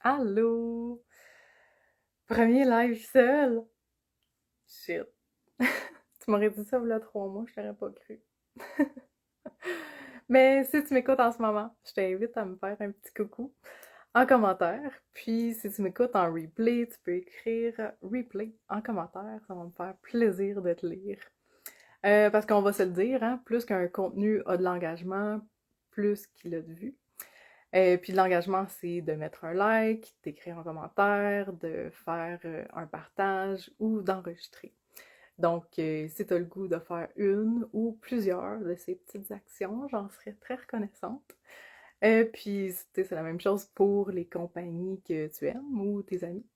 Allô? Premier live seul? Shit. Tu m'aurais dit ça il y a 3 mois, je t'aurais pas cru. Mais si tu m'écoutes en ce moment, je t'invite à me faire un petit coucou en commentaire. Puis si tu m'écoutes en replay, tu peux écrire replay en commentaire. Ça va me faire plaisir de te lire. Parce qu'on va se le dire, hein, plus qu'un contenu a de l'engagement, plus qu'il a de vues. Puis l'engagement, c'est de mettre un like, d'écrire un commentaire, de faire un partage ou d'enregistrer. Donc, si tu as le goût de faire une ou plusieurs de ces petites actions, j'en serais très reconnaissante. Puis, c'est la même chose pour les compagnies que tu aimes ou tes amis.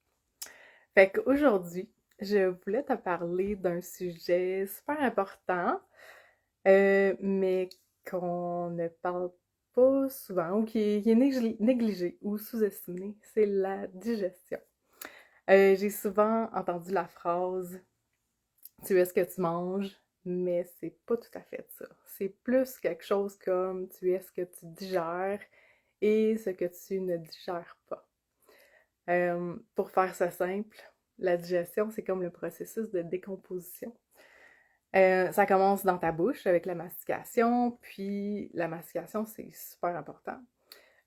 Fait qu'aujourd'hui, je voulais te parler d'un sujet super important, mais qu'on ne parle pas souvent ou qui est négligé ou sous-estimé, c'est la digestion. J'ai souvent entendu la phrase tu es ce que tu manges, mais c'est pas tout à fait ça. C'est plus quelque chose comme tu es ce que tu digères et ce que tu ne digères pas. Pour faire ça simple, la digestion, c'est comme le processus de décomposition. Ça commence dans ta bouche avec la mastication, puis la mastication, c'est super important.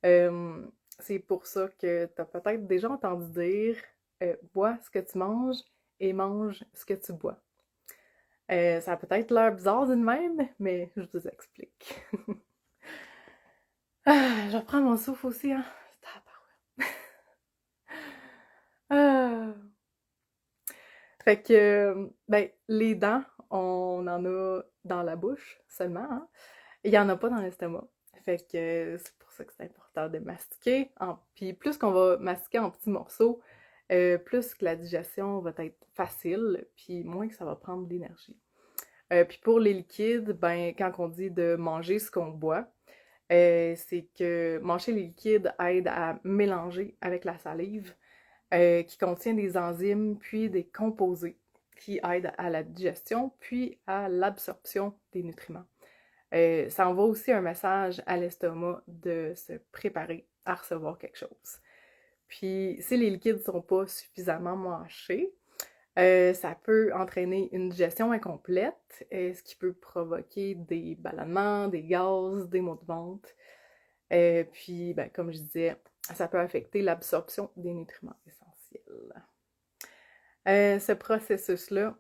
Euh, c'est pour ça que tu as peut-être déjà entendu dire bois ce que tu manges et mange ce que tu bois. Ça a peut-être l'air bizarre d'une même, mais je vous explique. Je reprends mon souffle aussi, hein. Ah. Fait que, ben, les dents, on en a dans la bouche seulement, hein. Il y en a pas dans l'estomac. Fait que c'est pour ça que c'est important de mastiquer. Puis plus qu'on va mastiquer en petits morceaux, plus que la digestion va être facile, puis moins que ça va prendre de l'énergie. Puis pour les liquides, ben, quand on dit de manger ce qu'on boit, c'est que manger les liquides aide à mélanger avec la salive, qui contient des enzymes puis des composés qui aident à la digestion puis à l'absorption des nutriments. Ça envoie aussi un message à l'estomac de se préparer à recevoir quelque chose. Puis si les liquides ne sont pas suffisamment mâchés, ça peut entraîner une digestion incomplète, ce qui peut provoquer des ballonnements, des gaz, des maux de ventre. Puis, ben, comme je disais, ça peut affecter l'absorption des nutriments essentiels. Ce processus-là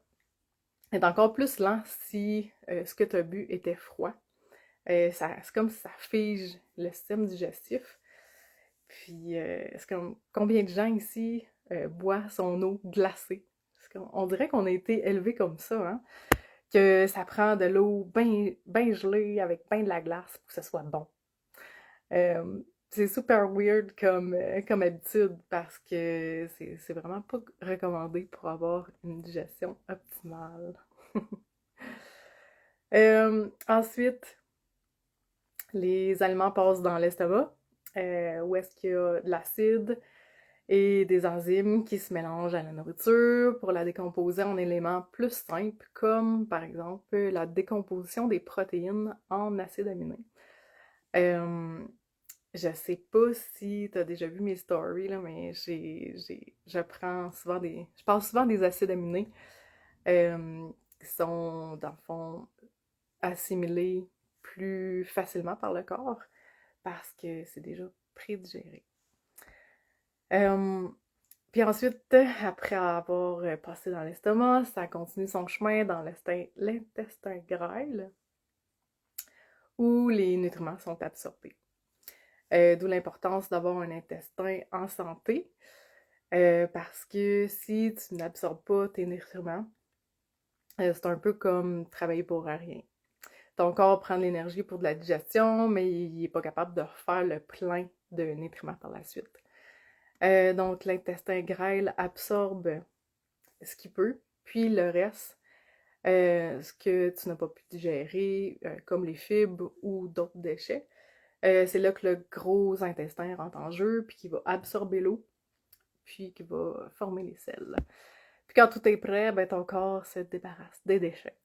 est encore plus lent si ce que tu as bu était froid. C'est comme si ça fige le système digestif. Puis, c'est comme combien de gens ici boivent son eau glacée? On dirait qu'on a été élevé comme ça, hein? Que ça prend de l'eau bien gelée avec bien de la glace pour que ce soit bon. Euh, c'est super weird comme habitude parce que c'est vraiment pas recommandé pour avoir une digestion optimale. Ensuite, les aliments passent dans l'estomac, où est-ce qu'il y a de l'acide et des enzymes qui se mélangent à la nourriture pour la décomposer en éléments plus simples, comme par exemple la décomposition des protéines en acides aminés. Euh, je sais pas si tu as déjà vu mes stories, là, mais je parle souvent des acides aminés qui sont, dans le fond, assimilés plus facilement par le corps parce que c'est déjà prédigéré. Euh, Puis ensuite, après avoir passé dans l'estomac, ça continue son chemin dans l'intestin grêle où les nutriments sont absorbés. D'où l'importance d'avoir un intestin en santé parce que si tu n'absorbes pas tes nutriments, c'est un peu comme travailler pour rien. Ton corps prend de l'énergie pour de la digestion, mais il n'est pas capable de refaire le plein de nutriments par la suite. Donc l'intestin grêle absorbe ce qu'il peut, puis le reste, ce que tu n'as pas pu digérer, comme les fibres ou d'autres déchets, c'est là que le gros intestin rentre en jeu, puis qui va absorber l'eau, puis qui va former les selles. Puis quand tout est prêt, ben ton corps se débarrasse des déchets.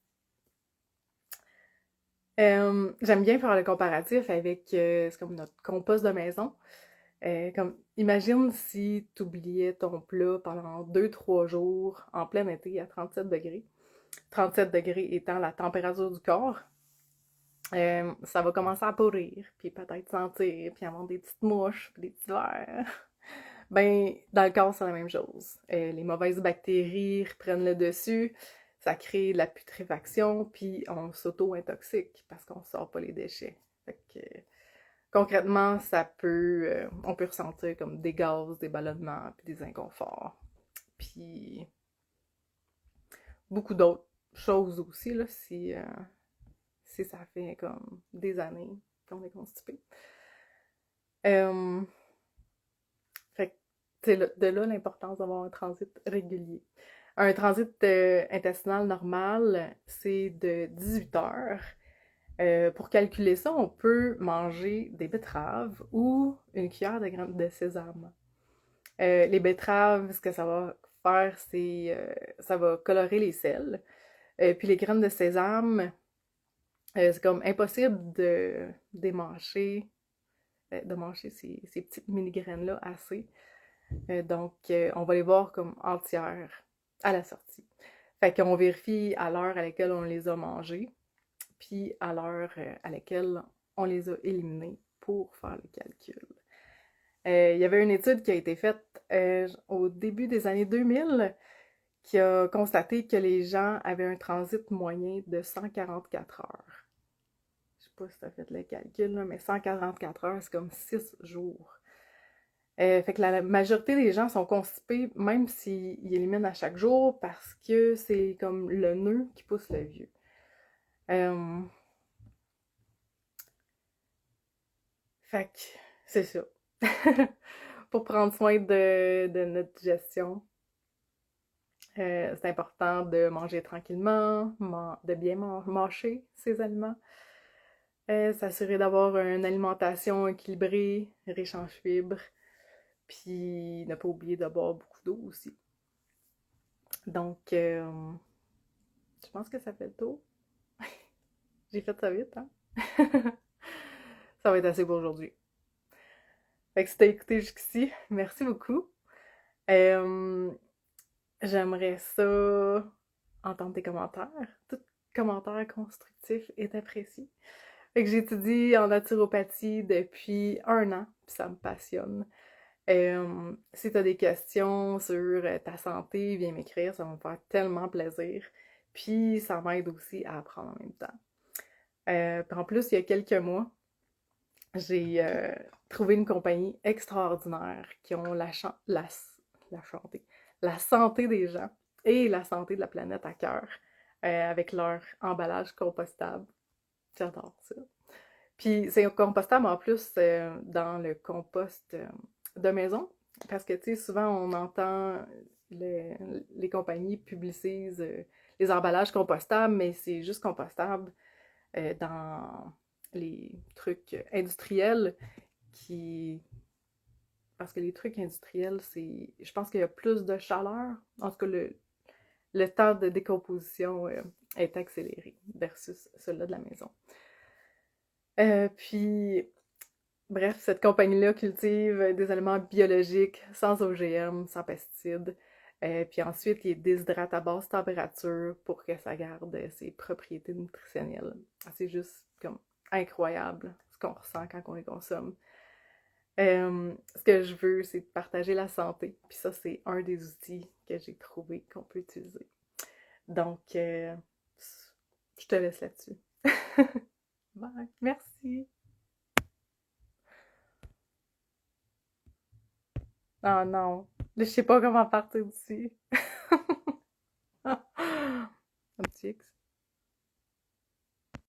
J'aime bien faire le comparatif avec c'est comme notre compost de maison. Comme, imagine si tu oubliais ton plat pendant 2-3 jours en plein été à 37 degrés. 37 degrés étant la température du corps. Ça va commencer à pourrir, puis peut-être sentir, puis avoir des petites mouches, puis des petits vers. Ben, dans le corps, c'est la même chose. Les mauvaises bactéries reprennent le dessus, ça crée de la putréfaction, puis on s'auto-intoxique parce qu'on sort pas les déchets. Fait que, concrètement, on peut ressentir comme des gaz, des ballonnements, puis des inconforts. Puis beaucoup d'autres choses aussi, là, si ça fait comme des années qu'on est constipé. Euh, Fait que, de là l'importance d'avoir un transit régulier. Un transit intestinal normal, c'est de 18 heures. Pour calculer ça, on peut manger des betteraves ou une cuillère de graines de sésame. Les betteraves, ce que ça va faire, c'est ça va colorer les selles. Puis les graines de sésame, c'est comme impossible de mâcher, de manger ces petites mini-graines-là assez. Donc, on va les voir comme entières à la sortie. Fait qu'on vérifie à l'heure à laquelle on les a mangées, puis à l'heure à laquelle on les a éliminés pour faire le calcul. Il y avait une étude qui a été faite au début des années 2000 qui a constaté que les gens avaient un transit moyen de 144 heures. Je sais pas si tu as fait le calcul, là, mais 144 heures, c'est comme 6 jours. Fait que la majorité des gens sont constipés, même s'ils éliminent à chaque jour, parce que c'est comme le nœud qui pousse le vieux. Euh, Fait que c'est ça. Pour prendre soin de notre digestion, c'est important de manger tranquillement, de bien mâcher ses aliments, s'assurer d'avoir une alimentation équilibrée, riche en fibres, puis ne pas oublier de boire beaucoup d'eau aussi. Donc, je pense que ça fait le tour. J'ai fait ça vite, hein? Ça va être assez pour aujourd'hui. Fait que si t'as écouté jusqu'ici, merci beaucoup. Euh, J'aimerais ça entendre tes commentaires. Tout commentaire constructif est apprécié. Fait que j'étudie en naturopathie depuis 1 an, puis ça me passionne. Si t'as des questions sur ta santé, viens m'écrire, ça va me faire tellement plaisir. Puis ça m'aide aussi à apprendre en même temps. Puis en plus, il y a quelques mois, j'ai trouvé une compagnie extraordinaire qui ont la santé des gens et la santé de la planète à cœur avec leur emballage compostable. J'adore ça. Puis c'est compostable en plus dans le compost de maison parce que tu sais, souvent on entend les compagnies publicisent les emballages compostables, mais c'est juste compostable dans les trucs industriels qui... Parce que les trucs industriels, c'est... Je pense qu'il y a plus de chaleur. En tout cas, le temps de décomposition est accéléré versus celui-là de la maison. Puis, bref, cette compagnie-là cultive des aliments biologiques, sans OGM, sans pesticides. Puis ensuite, ils déshydratent à basse température pour que ça garde ses propriétés nutritionnelles. C'est juste comme incroyable ce qu'on ressent quand on les consomme. Ce que je veux, c'est de partager la santé. Puis ça, c'est un des outils que j'ai trouvé qu'on peut utiliser. Donc, je te laisse là-dessus. Bye. Merci. Oh non. Je sais pas comment partir d'ici. Un petit X.